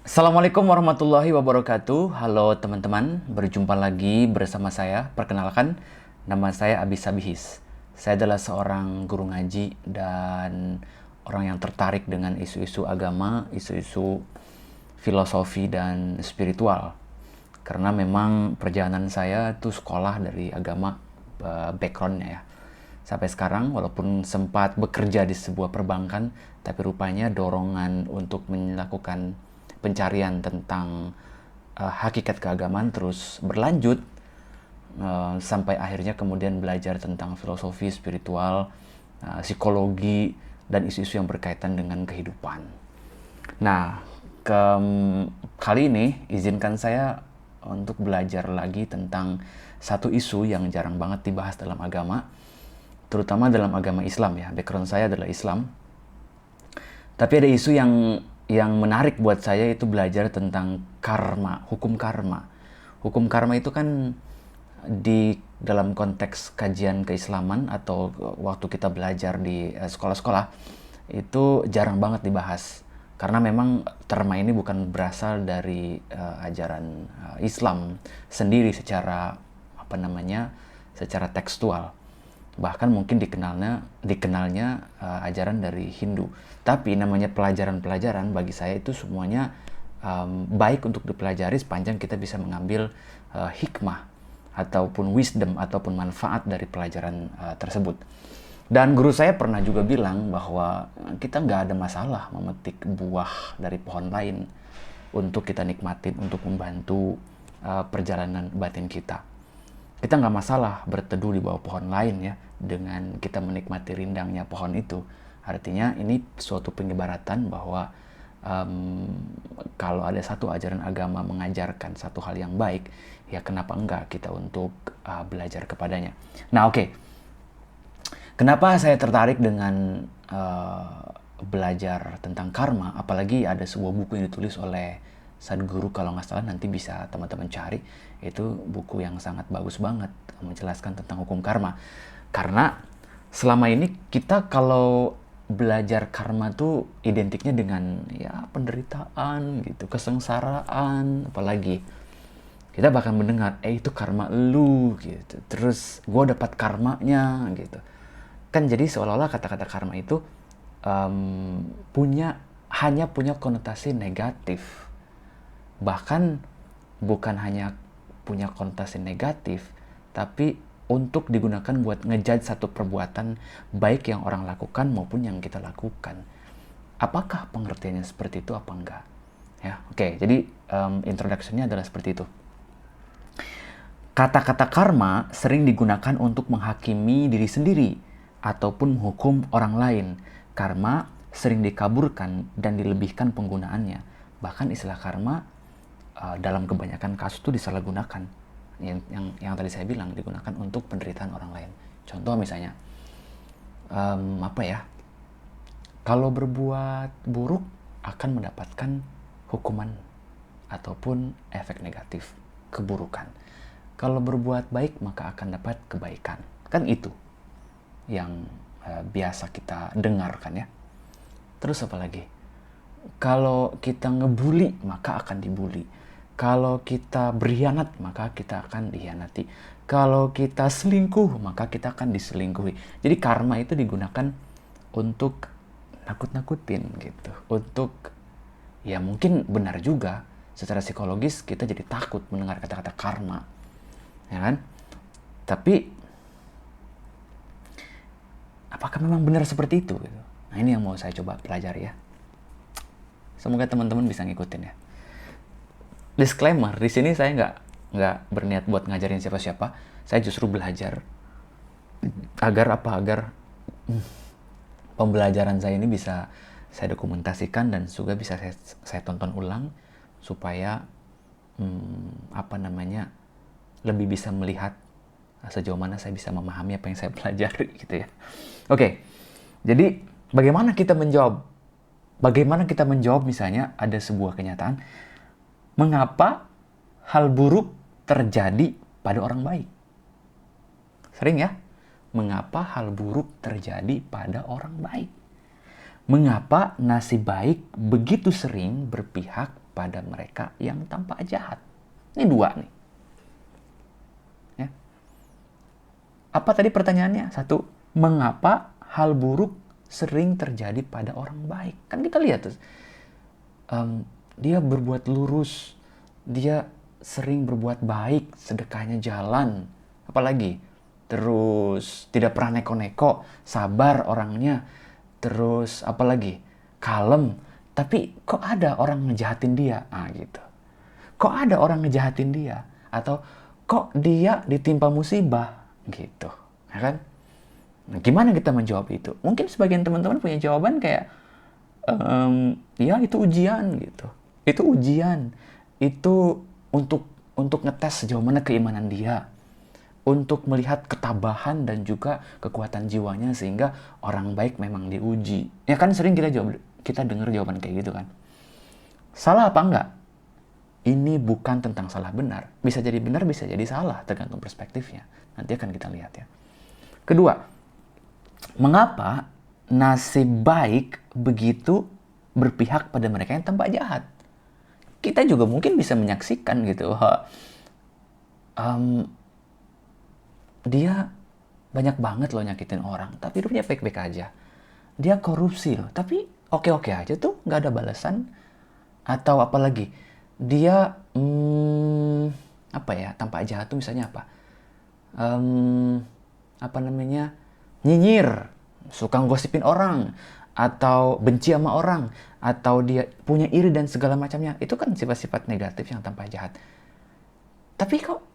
Assalamualaikum warahmatullahi wabarakatuh. Halo teman-teman, berjumpa lagi bersama saya. Perkenalkan, nama saya Abis Sabihis. Saya adalah seorang guru ngaji dan orang yang tertarik dengan isu-isu agama, isu-isu filosofi dan spiritual. Karena memang perjalanan saya itu sekolah dari agama, backgroundnya ya. Sampai sekarang walaupun sempat bekerja di sebuah perbankan, tapi rupanya dorongan untuk melakukan pencarian tentang hakikat keagamaan terus berlanjut, sampai akhirnya kemudian belajar tentang filosofi spiritual, psikologi, dan isu-isu yang berkaitan dengan kehidupan. Nah, kali ini izinkan saya untuk belajar lagi tentang satu isu yang jarang banget dibahas dalam agama, terutama dalam agama Islam ya. Background saya adalah Islam. Tapi ada isu yang menarik buat saya, itu belajar tentang karma, hukum karma. Hukum karma itu kan di dalam konteks kajian keislaman atau waktu kita belajar di sekolah-sekolah itu jarang banget dibahas. Karena memang terma ini bukan berasal dari ajaran Islam sendiri secara secara tekstual. Bahkan mungkin dikenalnya ajaran dari Hindu. Tapi namanya pelajaran-pelajaran bagi saya itu semuanya baik untuk dipelajari sepanjang kita bisa mengambil hikmah ataupun wisdom ataupun manfaat dari pelajaran tersebut. Dan guru saya pernah juga bilang bahwa kita nggak ada masalah memetik buah dari pohon lain untuk kita nikmatin, untuk membantu perjalanan batin kita. Kita nggak masalah berteduh di bawah pohon lain ya, dengan kita menikmati rindangnya pohon itu. Artinya ini suatu pengibaratan bahwa kalau ada satu ajaran agama mengajarkan satu hal yang baik, ya kenapa enggak kita untuk belajar kepadanya. Nah oke. Kenapa saya tertarik dengan belajar tentang karma, apalagi ada sebuah buku yang ditulis oleh Sadhguru, kalau nggak salah nanti bisa teman-teman cari, itu buku yang sangat bagus banget menjelaskan tentang hukum karma. Karena selama ini kita kalau belajar karma tuh identiknya dengan ya penderitaan gitu, kesengsaraan, apalagi kita bahkan mendengar itu karma lu gitu, terus gue dapat karmanya gitu kan. Jadi seolah-olah kata-kata karma itu punya hanya punya konotasi negatif. Bahkan bukan hanya punya konotasi negatif, tapi untuk digunakan buat ngejudge satu perbuatan baik yang orang lakukan maupun yang kita lakukan. Apakah pengertiannya seperti itu apa enggak? Ya, oke. Jadi introduction-nya adalah seperti itu. Kata-kata karma sering digunakan untuk menghakimi diri sendiri ataupun menghukum orang lain. Karma sering dikaburkan dan dilebihkan penggunaannya. Bahkan istilah karma dalam kebanyakan kasus itu disalahgunakan. Yang tadi saya bilang, digunakan untuk penderitaan orang lain. Contoh misalnya, kalau berbuat buruk akan mendapatkan hukuman ataupun efek negatif, keburukan. Kalau berbuat baik maka akan dapat kebaikan. Kan itu yang biasa kita dengarkan ya. Terus apa lagi? Kalau kita ngebully maka akan dibully. Kalau kita berkhianat maka kita akan dikhianati. Kalau kita selingkuh maka kita akan diselingkuhi. Jadi karma itu digunakan untuk nakut-nakutin gitu. Untuk ya mungkin benar juga secara psikologis kita jadi takut mendengar kata-kata karma. Ya kan? Tapi apakah memang benar seperti itu gitu? Nah, ini yang mau saya coba pelajari ya. Semoga teman-teman bisa ngikutin ya. Disclaimer, di sini saya nggak berniat buat ngajarin siapa-siapa. Saya justru belajar agar pembelajaran saya ini bisa saya dokumentasikan dan juga bisa saya tonton ulang supaya lebih bisa melihat sejauh mana saya bisa memahami apa yang saya pelajari gitu ya. Oke. Jadi bagaimana kita menjawab misalnya ada sebuah kenyataan, mengapa hal buruk terjadi pada orang baik? Sering ya? Mengapa hal buruk terjadi pada orang baik? Mengapa nasib baik begitu sering berpihak pada mereka yang tampak jahat. Ini dua nih. Ya. Apa tadi pertanyaannya? Satu, mengapa hal buruk sering terjadi pada orang baik? Kan kita lihat tuh, dia berbuat lurus, dia sering berbuat baik, sedekahnya jalan, apalagi terus tidak pernah neko-neko, sabar orangnya, terus apalagi kalem, tapi kok ada orang ngejahatin dia, gitu. Kok ada orang ngejahatin dia, atau kok dia ditimpa musibah, gitu, ya kan? Nah, gimana kita menjawab itu? Mungkin sebagian teman-teman punya jawaban kayak, ya itu ujian gitu. Itu ujian. Itu untuk ngetes sejauh mana keimanan dia. Untuk melihat ketabahan dan juga kekuatan jiwanya sehingga orang baik memang diuji. Ya kan sering kita dengar jawaban kayak gitu kan. Salah apa enggak? Ini bukan tentang salah benar. Bisa jadi benar, bisa jadi salah, tergantung perspektifnya. Nanti akan kita lihat ya. Kedua, mengapa nasib baik begitu berpihak pada mereka yang tampak jahat? Kita juga mungkin bisa menyaksikan gitu. Dia banyak banget loh nyakitin orang, tapi hidupnya baik-baik aja. Dia korupsi loh, tapi oke-oke aja tuh, nggak ada balasan. Atau apalagi, dia tampak jahat tuh misalnya apa? Nyinyir, suka gosipin orang, atau benci sama orang, atau dia punya iri dan segala macamnya. Itu kan sifat-sifat negatif yang tampak jahat. Tapi kok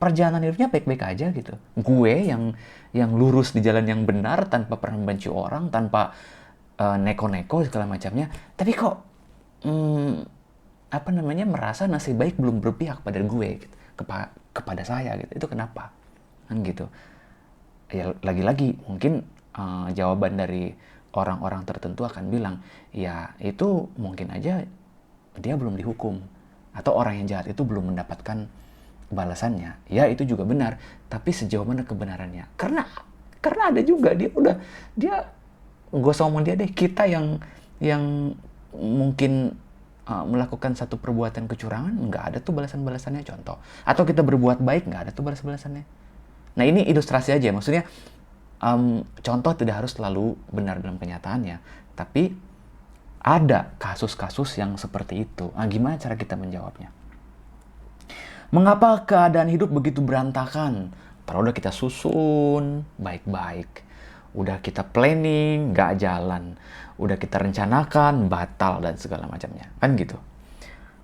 perjalanan hidupnya baik-baik aja gitu. Gue yang lurus di jalan yang benar, tanpa pernah membenci orang, tanpa neko-neko segala macamnya. Tapi kok merasa nasib baik belum berpihak pada gue gitu, kepada saya gitu. Itu kenapa? Kan gitu. Ya lagi-lagi mungkin jawaban dari orang-orang tertentu akan bilang, ya itu mungkin aja dia belum dihukum, atau orang yang jahat itu belum mendapatkan balasannya. Ya itu juga benar, tapi sejauh mana kebenarannya? Karena ada juga dia gue ngomong dia deh, kita yang mungkin melakukan satu perbuatan kecurangan, nggak ada tuh balasan-balasannya, contoh. Atau kita berbuat baik, nggak ada tuh balasan-balasannya. Nah ini ilustrasi aja, maksudnya contoh tidak harus selalu benar dalam kenyataannya, tapi ada kasus-kasus yang seperti itu. Nah, gimana cara kita menjawabnya? Mengapa keadaan hidup begitu berantakan? Padahal udah kita susun baik-baik, udah kita planning, nggak jalan, udah kita rencanakan, batal dan segala macamnya, kan gitu.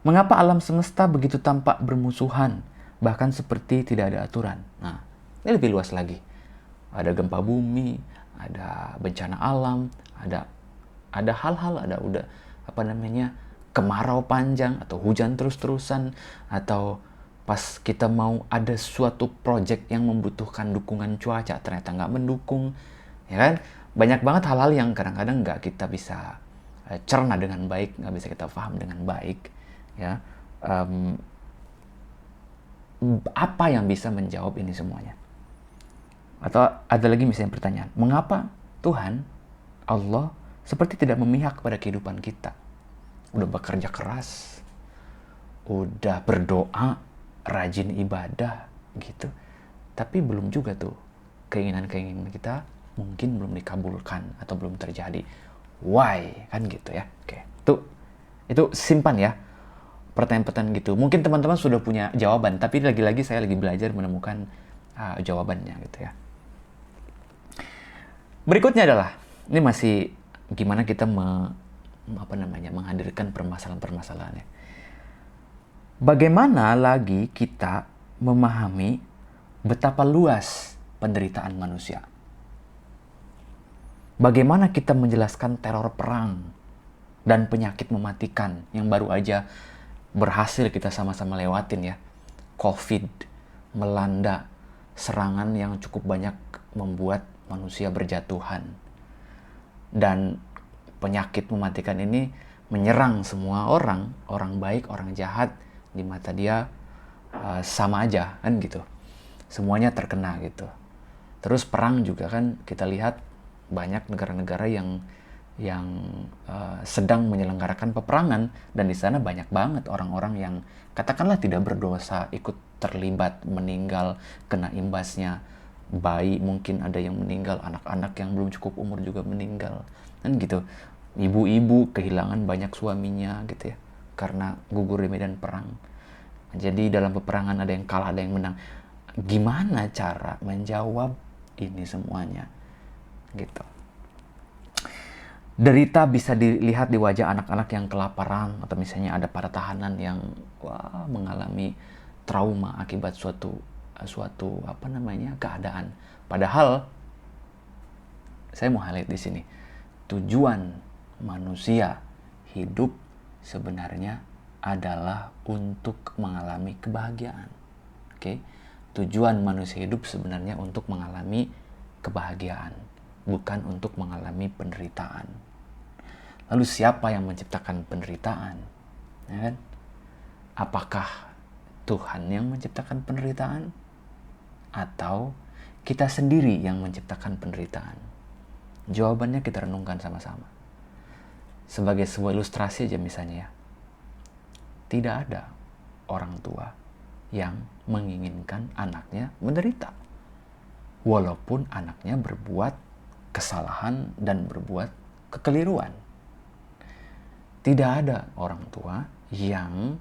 Mengapa alam semesta begitu tampak bermusuhan, bahkan seperti tidak ada aturan? Nah, ini lebih luas lagi. Ada gempa bumi, ada bencana alam, ada hal-hal, kemarau panjang, atau hujan terus-terusan, atau pas kita mau ada suatu project yang membutuhkan dukungan cuaca, ternyata nggak mendukung, ya kan? Banyak banget hal-hal yang kadang-kadang nggak kita bisa cerna dengan baik, nggak bisa kita paham dengan baik, ya. Apa yang bisa menjawab ini semuanya? Atau ada lagi misalnya pertanyaan, mengapa Tuhan, Allah, seperti tidak memihak pada kehidupan kita? Udah bekerja keras, udah berdoa, rajin ibadah gitu, tapi belum juga tuh keinginan-keinginan kita mungkin belum dikabulkan atau belum terjadi. Why? Kan gitu ya. Oke, itu simpan ya pertanyaan-pertanyaan gitu. Mungkin teman-teman sudah punya jawaban, tapi lagi-lagi saya lagi belajar menemukan jawabannya gitu ya. Berikutnya adalah, ini masih gimana kita menghadirkan permasalahan-permasalahannya. Bagaimana lagi kita memahami betapa luas penderitaan manusia? Bagaimana kita menjelaskan teror perang dan penyakit mematikan yang baru aja berhasil kita sama-sama lewatin ya. COVID melanda, serangan yang cukup banyak membuat manusia berjatuhan. Dan penyakit mematikan ini menyerang semua orang baik, orang jahat, di mata dia sama aja kan gitu. Semuanya terkena gitu. Terus perang juga kan kita lihat banyak negara-negara yang yang sedang menyelenggarakan peperangan, dan di sana banyak banget orang-orang yang katakanlah tidak berdosa ikut terlibat, meninggal kena imbasnya. Bayi mungkin ada yang meninggal, anak-anak yang belum cukup umur juga meninggal, kan gitu. Ibu-ibu kehilangan banyak suaminya gitu ya, karena gugur di medan perang. Jadi dalam peperangan ada yang kalah, ada yang menang. Gimana cara menjawab ini semuanya gitu? Derita bisa dilihat di wajah anak-anak yang kelaparan, atau misalnya ada para tahanan yang mengalami trauma akibat suatu keadaan. Padahal saya mau highlight di sini, tujuan manusia hidup sebenarnya adalah untuk mengalami kebahagiaan. Oke? Tujuan manusia hidup sebenarnya untuk mengalami kebahagiaan, bukan untuk mengalami penderitaan. Lalu siapa yang menciptakan penderitaan? Ya kan? Apakah Tuhan yang menciptakan penderitaan? Atau kita sendiri yang menciptakan penderitaan? Jawabannya kita renungkan sama-sama. Sebagai sebuah ilustrasi aja misalnya ya. Tidak ada orang tua yang menginginkan anaknya menderita. Walaupun anaknya berbuat kesalahan dan berbuat kekeliruan. Tidak ada orang tua yang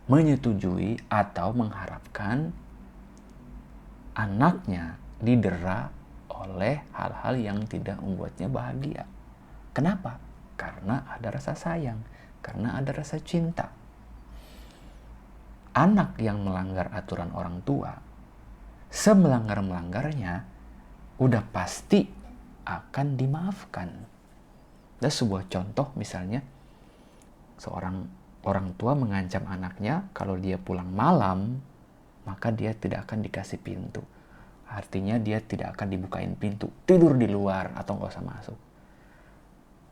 menyetujui atau mengharapkan anaknya didera oleh hal-hal yang tidak membuatnya bahagia. Kenapa? Karena ada rasa sayang, karena ada rasa cinta. Anak yang melanggar aturan orang tua, semelanggar-melanggarnya, udah pasti akan dimaafkan. Dan sebuah contoh misalnya, seorang orang tua mengancam anaknya kalau dia pulang malam, maka dia tidak akan dikasih pintu. Artinya dia tidak akan dibukain pintu, tidur di luar atau nggak usah masuk.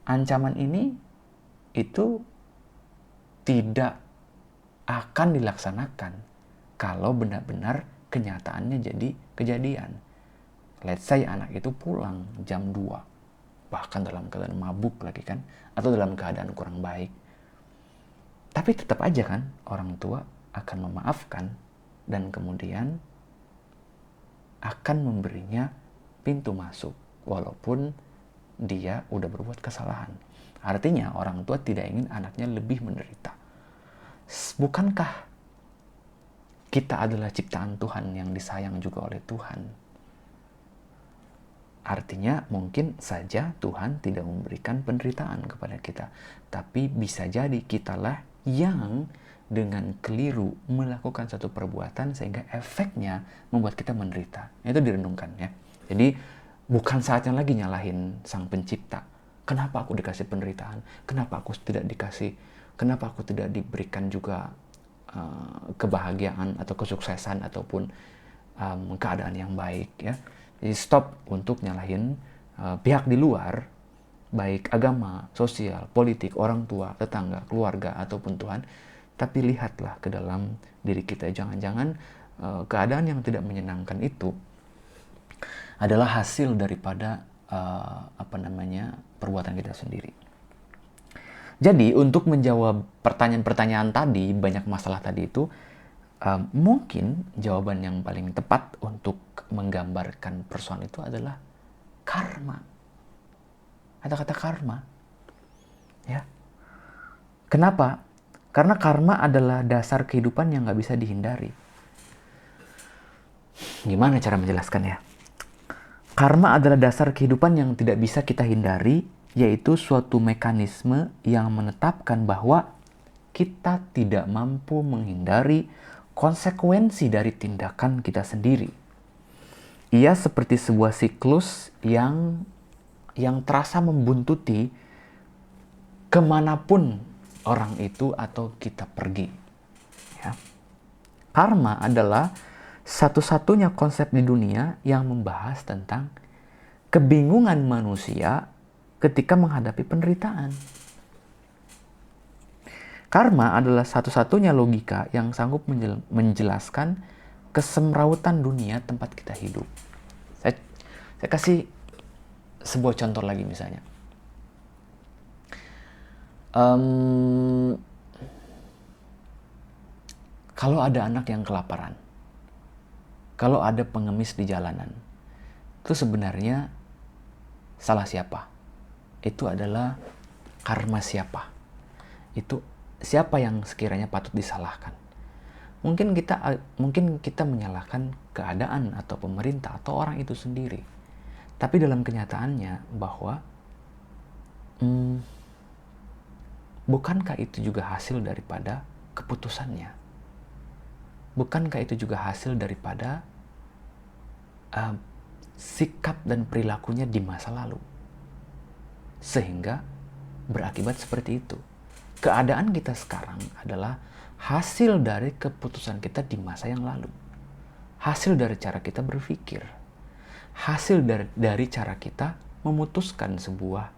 Ancaman ini itu tidak akan dilaksanakan kalau benar-benar kenyataannya jadi kejadian. Let's say anak itu pulang jam 2, bahkan dalam keadaan mabuk lagi kan, atau dalam keadaan kurang baik. Tapi tetap aja kan orang tua akan memaafkan dan kemudian akan memberinya pintu masuk walaupun dia udah berbuat kesalahan. Artinya orang tua tidak ingin anaknya lebih menderita. Bukankah kita adalah ciptaan Tuhan yang disayang juga oleh Tuhan? Artinya mungkin saja Tuhan tidak memberikan penderitaan kepada kita, tapi bisa jadi kitalah yang dengan keliru melakukan satu perbuatan sehingga efeknya membuat kita menderita. Itu direnungkan ya. Jadi bukan saatnya lagi nyalahin Sang Pencipta. Kenapa aku dikasih penderitaan? Kenapa aku tidak dikasih? Kenapa aku tidak diberikan juga kebahagiaan atau kesuksesan ataupun keadaan yang baik ya? Jadi stop untuk nyalahin pihak di luar, baik agama, sosial, politik, orang tua, tetangga, keluarga, ataupun Tuhan. Tapi lihatlah ke dalam diri kita. Jangan-jangan keadaan yang tidak menyenangkan itu adalah hasil daripada perbuatan kita sendiri. Jadi untuk menjawab pertanyaan-pertanyaan tadi, banyak masalah tadi itu, mungkin jawaban yang paling tepat untuk menggambarkan persoalan itu adalah karma. Ada kata karma. Ya. Kenapa? Karena karma adalah dasar kehidupan yang nggak bisa dihindari. Gimana cara menjelaskannya? Karma adalah dasar kehidupan yang tidak bisa kita hindari, yaitu suatu mekanisme yang menetapkan bahwa kita tidak mampu menghindari konsekuensi dari tindakan kita sendiri. Ia seperti sebuah siklus yang terasa membuntuti kemanapun orang itu atau kita pergi. Ya. Karma adalah satu-satunya konsep di dunia yang membahas tentang kebingungan manusia ketika menghadapi penderitaan. Karma adalah satu-satunya logika yang sanggup menjelaskan kesemrautan dunia tempat kita hidup. Saya kasih sebuah contoh lagi misalnya. Em, Kalau ada anak yang kelaparan, kalau ada pengemis di jalanan, itu sebenarnya salah siapa? Itu adalah karma siapa? Itu siapa yang sekiranya patut disalahkan? Mungkin kita menyalahkan keadaan atau pemerintah atau orang itu sendiri. Tapi dalam kenyataannya bahwa bukankah itu juga hasil daripada keputusannya? Bukankah itu juga hasil daripada sikap dan perilakunya di masa lalu? Sehingga berakibat seperti itu. Keadaan kita sekarang adalah hasil dari keputusan kita di masa yang lalu. Hasil dari cara kita berpikir. Hasil dari cara kita memutuskan sebuah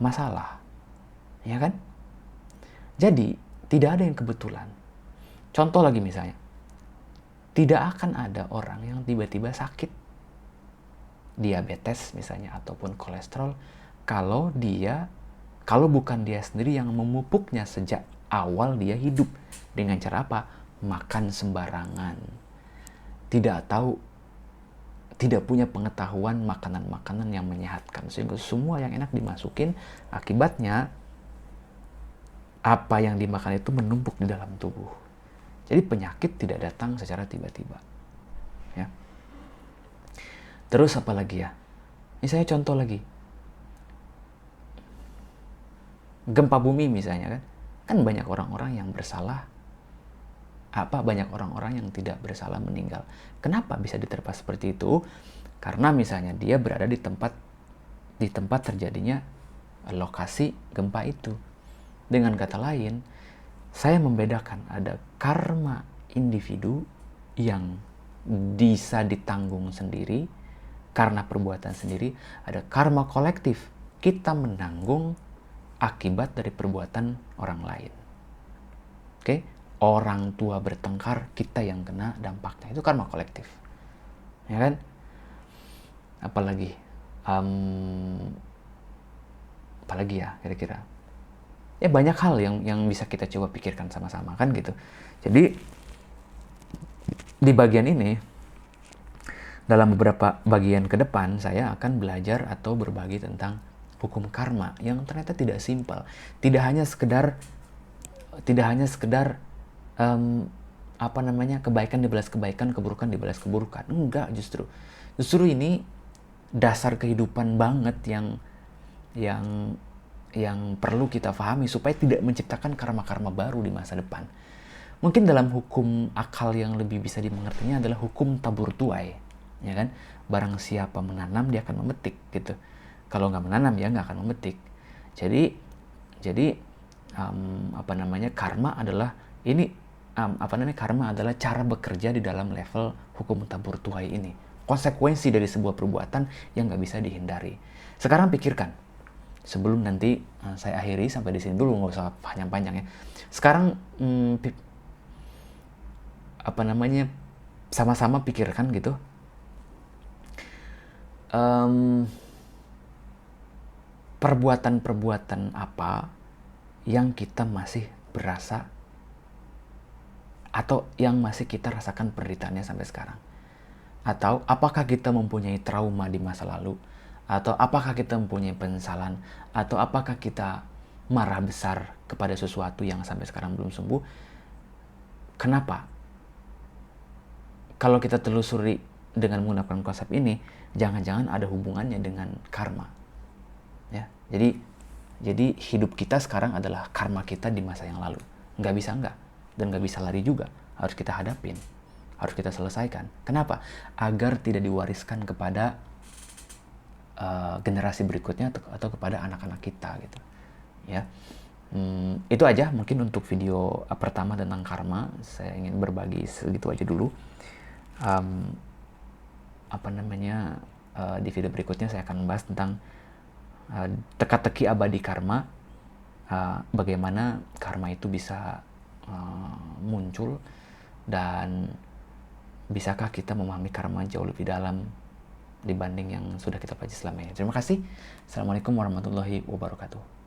masalah. Ya kan? Jadi, tidak ada yang kebetulan. Contoh lagi misalnya, tidak akan ada orang yang tiba-tiba sakit diabetes misalnya ataupun kolesterol kalau bukan dia sendiri yang memupuknya sejak awal dia hidup. Dengan cara apa? Makan sembarangan. Tidak punya pengetahuan makanan-makanan yang menyehatkan. Sehingga semua yang enak dimasukin, akibatnya apa yang dimakan itu menumpuk di dalam tubuh. Jadi penyakit tidak datang secara tiba-tiba. Ya. Terus apa lagi ya? Misalnya contoh lagi. Gempa bumi misalnya kan. Kan banyak orang-orang yang bersalah. Banyak orang-orang yang tidak bersalah meninggal. Kenapa bisa diterpa seperti itu? Karena misalnya dia berada di tempat terjadinya lokasi gempa itu. Dengan kata lain, saya membedakan ada karma individu yang bisa ditanggung sendiri karena perbuatan sendiri, ada karma kolektif, kita menanggung akibat dari perbuatan orang lain. Oke? Orang tua bertengkar, kita yang kena dampaknya. Itu karma kolektif. Ya kan? Apalagi ya kira-kira? Ya banyak hal yang bisa kita coba pikirkan sama-sama kan gitu. Jadi di bagian ini, dalam beberapa bagian ke depan saya akan belajar atau berbagi tentang hukum karma yang ternyata tidak simpel. Tidak hanya sekedar kebaikan dibalas kebaikan, keburukan dibalas keburukan. Enggak, justru ini dasar kehidupan banget yang perlu kita pahami supaya tidak menciptakan karma-karma baru di masa depan. Mungkin dalam hukum akal yang lebih bisa dimengertinya adalah hukum tabur tuai, ya kan? Barang siapa menanam dia akan memetik gitu. Kalau nggak menanam ya nggak akan memetik. Jadi karma adalah karma adalah cara bekerja di dalam level hukum tabur tuai ini. Konsekuensi dari sebuah perbuatan yang nggak bisa dihindari. Sekarang pikirkan, sebelum nanti saya akhiri sampai di sini dulu, nggak usah panjang-panjang ya. Sekarang sama-sama pikirkan gitu. Perbuatan-perbuatan apa yang kita masih berasa atau yang masih kita rasakan penderitaannya sampai sekarang? Atau apakah kita mempunyai trauma di masa lalu? Atau apakah kita mempunyai penyesalan? Atau apakah kita marah besar kepada sesuatu yang sampai sekarang belum sembuh? Kenapa? Kalau kita telusuri dengan menggunakan konsep ini, jangan-jangan ada hubungannya dengan karma. Ya, jadi hidup kita sekarang adalah karma kita di masa yang lalu. Nggak bisa enggak. Dan nggak bisa lari juga. Harus kita hadapin. Harus kita selesaikan. Kenapa? Agar tidak diwariskan kepada generasi berikutnya atau kepada anak-anak kita gitu. Ya. Itu aja mungkin untuk video pertama tentang karma. Saya ingin berbagi segitu aja dulu. Di video berikutnya saya akan membahas tentang teka-teki abadi karma, bagaimana karma itu bisa muncul, dan bisakah kita memahami karma jauh lebih dalam dibanding yang sudah kita pelajari selama ini. Terima kasih. Assalamualaikum warahmatullahi wabarakatuh.